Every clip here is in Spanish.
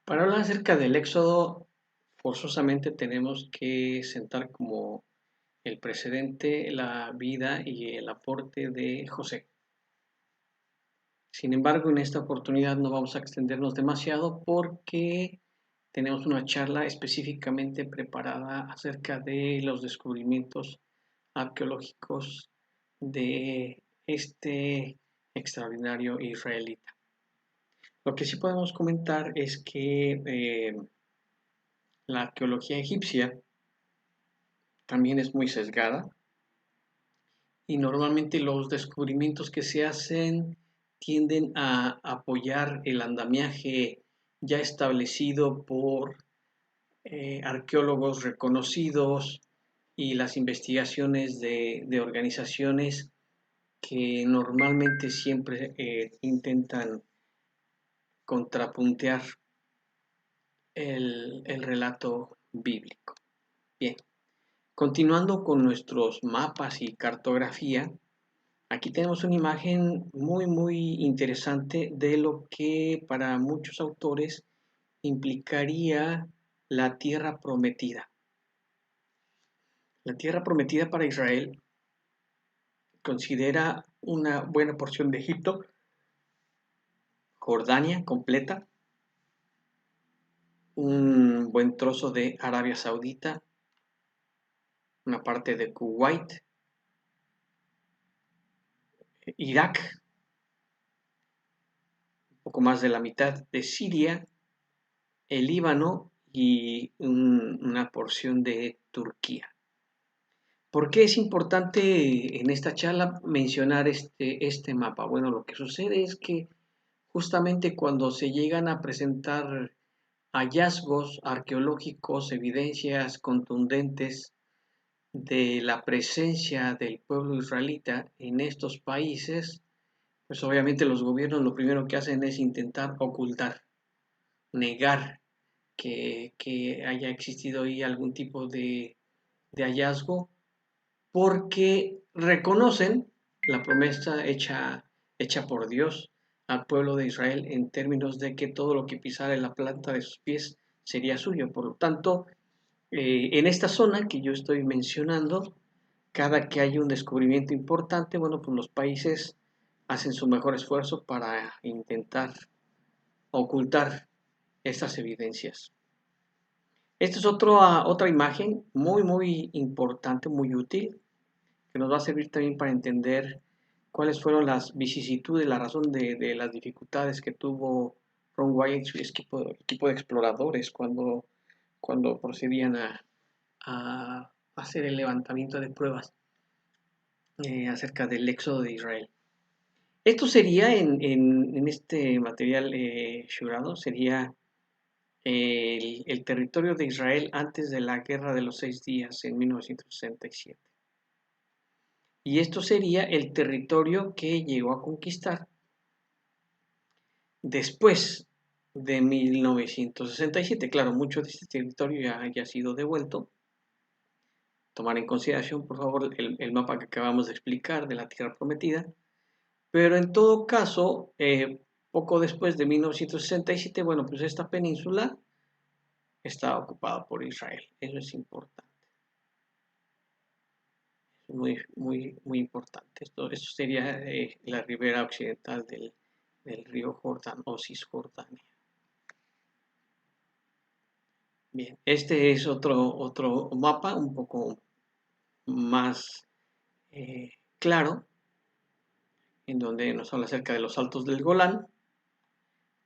Para hablar acerca del Éxodo, forzosamente tenemos que sentar como el precedente la vida y el aporte de José. Sin embargo, en esta oportunidad no vamos a extendernos demasiado porque tenemos una charla específicamente preparada acerca de los descubrimientos arqueológicos de este extraordinario israelita. Lo que sí podemos comentar es que la arqueología egipcia también es muy sesgada y normalmente los descubrimientos que se hacen tienden a apoyar el andamiaje ya establecido por arqueólogos reconocidos y las investigaciones de organizaciones que normalmente siempre intentan contrapuntear el relato bíblico. Bien, continuando con nuestros mapas y cartografía, aquí tenemos una imagen muy interesante de lo que para muchos autores implicaría la tierra prometida. La tierra prometida para Israel considera una buena porción de Egipto, Jordania completa, un buen trozo de Arabia Saudita, una parte de Kuwait, Irak, un poco más de la mitad de Siria, el Líbano y una porción de Turquía. ¿Por qué es importante en esta charla mencionar este mapa? Bueno, lo que sucede es que justamente cuando se llegan a presentar hallazgos arqueológicos, evidencias contundentes de la presencia del pueblo israelita en estos países, pues obviamente los gobiernos lo primero que hacen es intentar ocultar, negar que haya existido ahí algún tipo de hallazgo, porque reconocen la promesa hecha por Dios al pueblo de Israel en términos de que todo lo que pisara en la planta de sus pies sería suyo. Por lo tanto, en esta zona que yo estoy mencionando, cada que hay un descubrimiento importante, bueno, pues los países hacen su mejor esfuerzo para intentar ocultar estas evidencias. Esta es otra imagen muy importante, muy útil, que nos va a servir también para entender cuáles fueron las vicisitudes, la razón de las dificultades que tuvo Ron Wyatt y su equipo de exploradores cuando procedían a hacer el levantamiento de pruebas acerca del éxodo de Israel. Esto sería en este material shurado, sería el territorio de Israel antes de la Guerra de los 6 días en 1967. Y esto sería el territorio que llegó a conquistar después de 1967. Claro, mucho de este territorio ya ha sido devuelto. Tomar en consideración, por favor, el mapa que acabamos de explicar de la Tierra Prometida. Pero en todo caso, poco después de 1967, bueno, pues esta península está ocupada por Israel. Eso es importante. Muy importante. Esto sería la ribera occidental del río Jordán o Cisjordania. Bien, este es otro mapa un poco más claro, en donde nos habla acerca de los altos del Golán,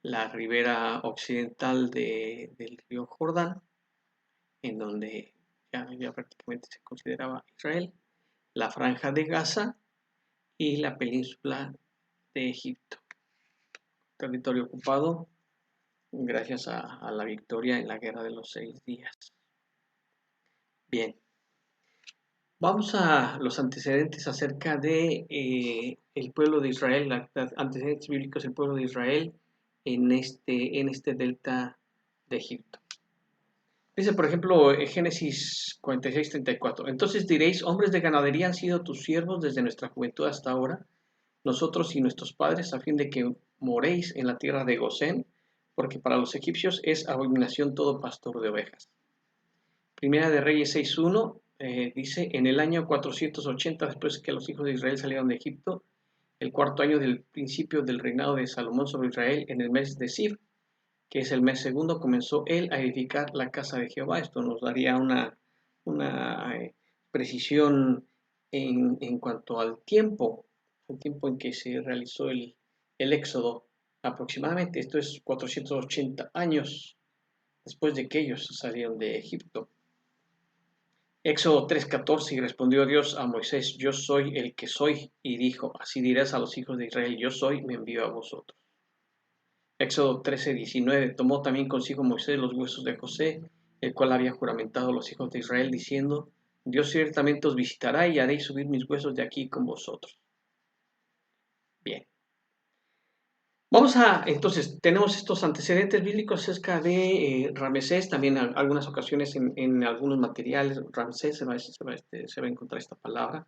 la ribera occidental del río Jordán, en donde ya prácticamente se consideraba Israel, la franja de Gaza y la península de Egipto, territorio ocupado gracias a la victoria en la Guerra de los 6 días. Bien, vamos a los antecedentes acerca de el pueblo de Israel, antecedentes bíblicos del pueblo de Israel en este delta de Egipto. Dice, por ejemplo, Génesis 46:34. Entonces diréis, hombres de ganadería han sido tus siervos desde nuestra juventud hasta ahora, nosotros y nuestros padres, a fin de que moréis en la tierra de Gosén, porque para los egipcios es abominación todo pastor de ovejas. Primera de Reyes 6.1 dice, en el año 480 después que los hijos de Israel salieron de Egipto, el cuarto año del principio del reinado de Salomón sobre Israel, en el mes de Sif, que es el mes segundo, comenzó él a edificar la casa de Jehová. Esto nos daría una precisión en cuanto al tiempo en que se realizó el éxodo aproximadamente. Esto es 480 años después de que ellos salieron de Egipto. Éxodo 3:14, y respondió Dios a Moisés, yo soy el que soy, y dijo, así dirás a los hijos de Israel, yo soy, me envío a vosotros. Éxodo 13:19, tomó también consigo Moisés los huesos de José, el cual había juramentado a los hijos de Israel, diciendo, Dios ciertamente os visitará y haréis subir mis huesos de aquí con vosotros. Bien. Entonces, tenemos estos antecedentes bíblicos acerca de Ramsés, también en algunas ocasiones en algunos materiales, Ramsés se va a encontrar esta palabra.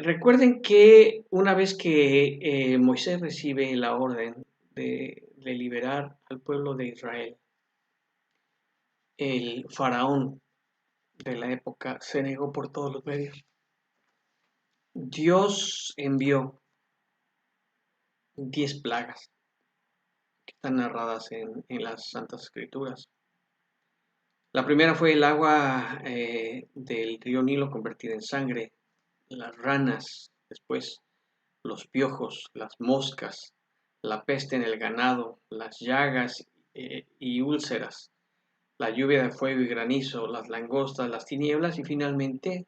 Recuerden que una vez que Moisés recibe la orden de liberar al pueblo de Israel, el faraón de la época se negó por todos los medios. Dios envió 10 plagas que están narradas en las Santas Escrituras. La primera fue el agua del río Nilo convertida en sangre, las ranas, después los piojos, las moscas, la peste en el ganado, las llagas y úlceras, la lluvia de fuego y granizo, las langostas, las tinieblas y finalmente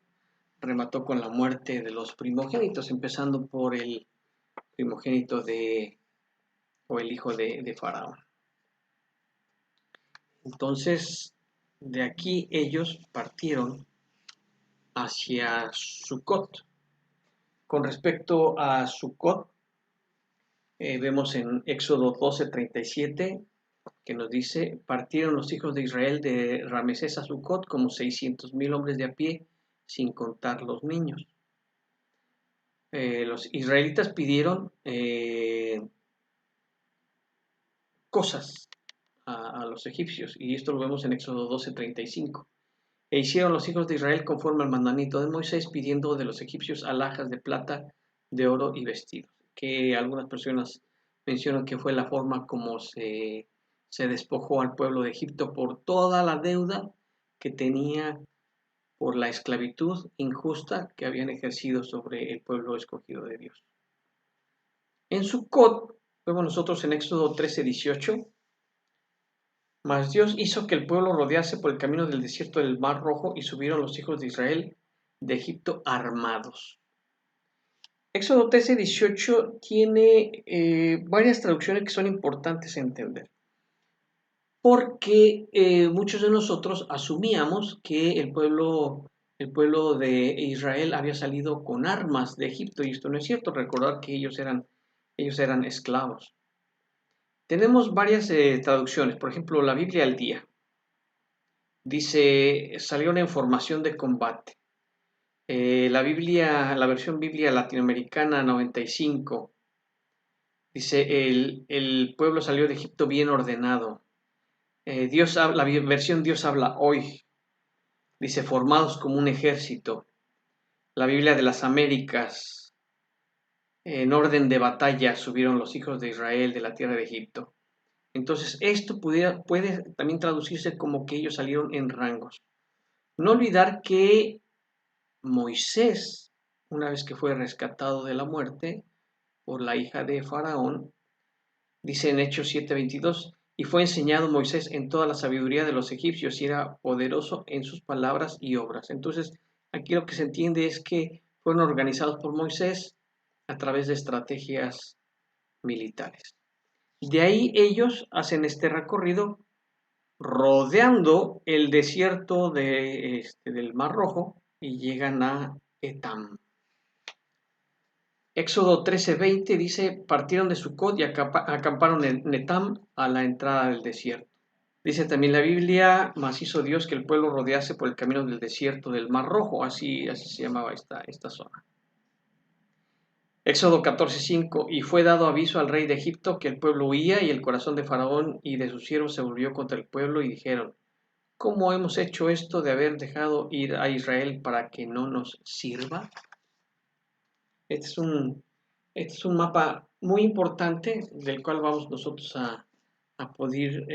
remató con la muerte de los primogénitos, empezando por el primogénito o el hijo de Faraón. Entonces, de aquí ellos partieron hacia Sucot. Con respecto a Sucot, vemos en Éxodo 12:37 que nos dice, partieron los hijos de Israel de Ramesés a Sucot como 600,000 hombres de a pie, sin contar los niños. Los israelitas pidieron cosas a los egipcios, y esto lo vemos en Éxodo 12:35. E hicieron los hijos de Israel conforme al mandamiento de Moisés, pidiendo de los egipcios alhajas de plata, de oro y vestidos, que algunas personas mencionan que fue la forma como se despojó al pueblo de Egipto por toda la deuda que tenía por la esclavitud injusta que habían ejercido sobre el pueblo escogido de Dios. En Sucot, vemos nosotros en Éxodo 13:18, mas Dios hizo que el pueblo rodease por el camino del desierto del Mar Rojo y subieron los hijos de Israel de Egipto armados. Éxodo 13:18 tiene varias traducciones que son importantes entender. Porque muchos de nosotros asumíamos que el pueblo de Israel había salido con armas de Egipto, y esto no es cierto. Recordar que ellos eran esclavos. Tenemos varias traducciones, por ejemplo, la Biblia al día. Dice, salieron en formación de combate. La versión Biblia latinoamericana 95, dice, el pueblo salió de Egipto bien ordenado. La versión Dios habla hoy, dice, formados como un ejército. La Biblia de las Américas, en orden de batalla subieron los hijos de Israel de la tierra de Egipto. Entonces, esto puede también traducirse como que ellos salieron en rangos. No olvidar que Moisés, una vez que fue rescatado de la muerte por la hija de Faraón, dice en Hechos 7:22, y fue enseñado Moisés en toda la sabiduría de los egipcios y era poderoso en sus palabras y obras. Entonces, aquí lo que se entiende es que fueron organizados por Moisés a través de estrategias militares. De ahí ellos hacen este recorrido rodeando el desierto del Mar Rojo y llegan a Etam. Éxodo 13:20 dice, partieron de Sucot y acamparon en Etam a la entrada del desierto. Dice también la Biblia, mas hizo Dios que el pueblo rodease por el camino del desierto del Mar Rojo, así se llamaba esta zona. Éxodo 14:5, y fue dado aviso al rey de Egipto que el pueblo huía, y el corazón de Faraón y de sus siervos se volvió contra el pueblo, y dijeron: ¿Cómo hemos hecho esto de haber dejado ir a Israel para que no nos sirva? Este es un, este es un mapa muy importante del cual vamos nosotros a poder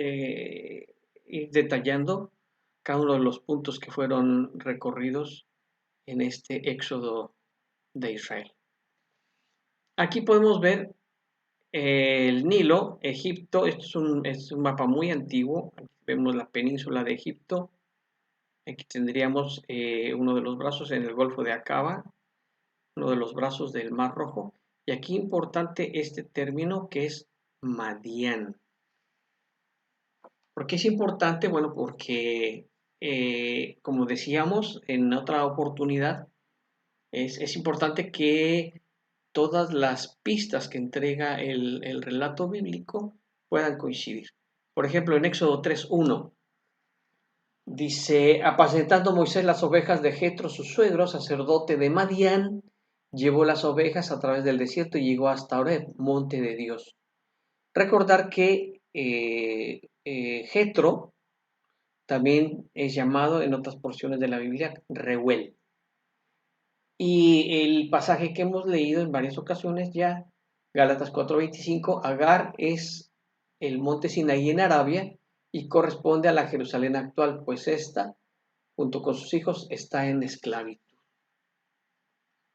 ir detallando cada uno de los puntos que fueron recorridos en este éxodo de Israel. Aquí podemos ver el Nilo, Egipto. Es un mapa muy antiguo. Aquí vemos la península de Egipto. Aquí tendríamos uno de los brazos en el Golfo de Acaba, uno de los brazos del Mar Rojo. Y aquí importante este término que es Madián. ¿Por qué es importante? Bueno, porque como decíamos en otra oportunidad, es importante que todas las pistas que entrega el relato bíblico puedan coincidir. Por ejemplo, en Éxodo 3:1 dice: apacentando Moisés las ovejas de Jetro, su suegro, sacerdote de Madián, llevó las ovejas a través del desierto y llegó hasta Horeb, monte de Dios. Recordar que Jetro también es llamado en otras porciones de la Biblia Reuel. Y el pasaje que hemos leído en varias ocasiones ya, Gálatas 4:25, Agar es el monte Sinaí en Arabia y corresponde a la Jerusalén actual, pues esta, junto con sus hijos, está en esclavitud.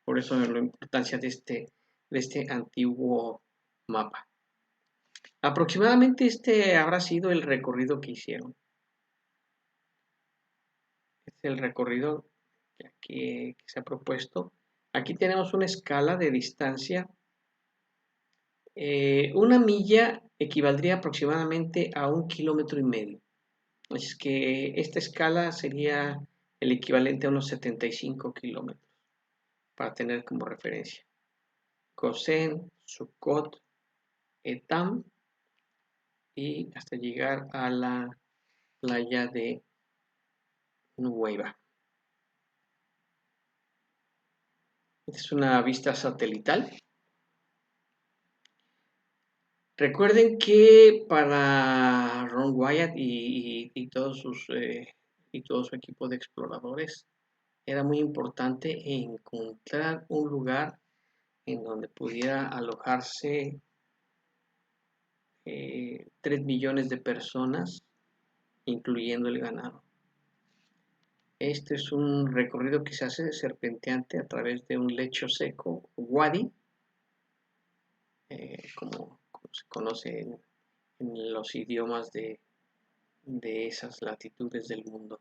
Por eso la importancia de este antiguo mapa. Aproximadamente este habrá sido el recorrido que hicieron. Es el recorrido que se ha propuesto. Aquí tenemos una escala de distancia. Una milla equivaldría aproximadamente a 1,5 kilómetros. Es que esta escala sería el equivalente a unos 75 kilómetros, para tener como referencia. Gosén, Sucot, Etam, y hasta llegar a la playa de Nueva. Esta es una vista satelital. Recuerden que para Ron Wyatt y todo su equipo de exploradores era muy importante encontrar un lugar en donde pudiera alojarse 3 millones de personas, incluyendo el ganado. Este es un recorrido que se hace serpenteante a través de un lecho seco, wadi, como se conoce en los idiomas de esas latitudes del mundo.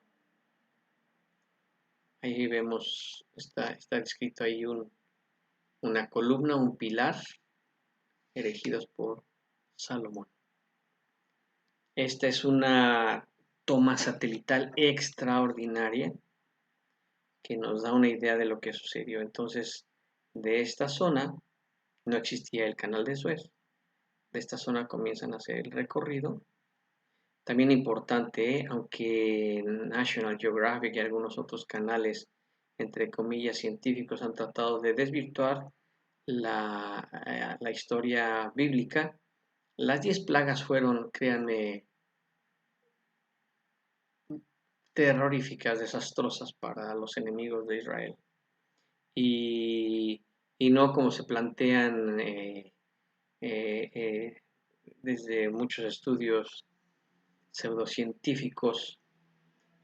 Ahí vemos, está descrito ahí una columna, un pilar, erigidos por Salomón. Esta es una toma satelital extraordinaria que nos da una idea de lo que sucedió. Entonces, de esta zona no existía el canal de Suez. De esta zona comienzan a hacer el recorrido. También importante, aunque National Geographic y algunos otros canales, entre comillas, científicos han tratado de desvirtuar la historia bíblica, las 10 plagas fueron, créanme, terroríficas, desastrosas para los enemigos de Israel. Y, y no como se plantean desde muchos estudios pseudocientíficos,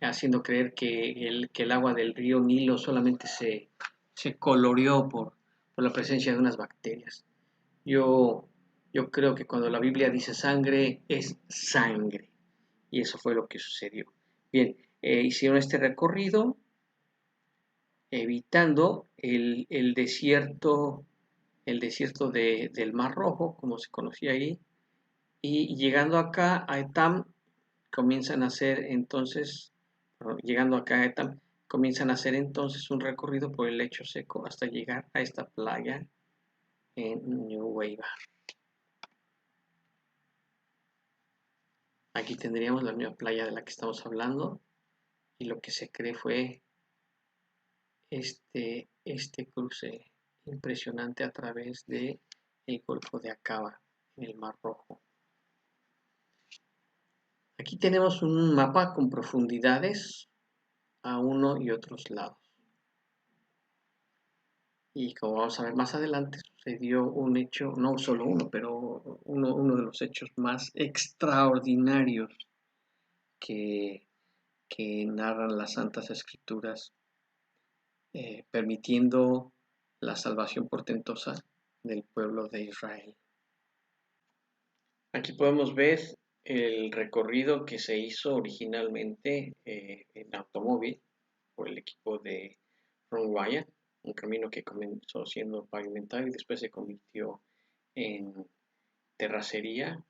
haciendo creer que el agua del río Nilo solamente se coloreó por la presencia de unas bacterias. Yo, yo creo que cuando la Biblia dice sangre, es sangre. Y eso fue lo que sucedió. Bien, hicieron este recorrido evitando el desierto del Mar Rojo, como se conocía ahí, y llegando acá a Etam, comienzan a hacer entonces, llegando acá a Etam, comienzan a hacer entonces un recorrido por el lecho seco hasta llegar a esta playa en Nueva. Aquí tendríamos la misma playa de la que estamos hablando, y lo que se cree fue este cruce impresionante a través de el Golfo de Aqaba en el Mar Rojo. Aquí tenemos un mapa con profundidades a uno y otros lados. Y como vamos a ver más adelante, sucedió un hecho, no solo uno, pero uno de los hechos más extraordinarios que, que narran las Santas Escrituras, permitiendo la salvación portentosa del pueblo de Israel. Aquí podemos ver el recorrido que se hizo originalmente en automóvil por el equipo de Ron Wyatt, un camino que comenzó siendo pavimentado y después se convirtió en terracería.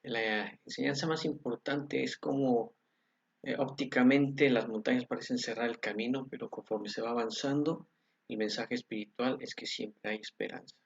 La enseñanza más importante es cómo ópticamente las montañas parecen cerrar el camino, pero conforme se va avanzando, el mensaje espiritual es que siempre hay esperanza.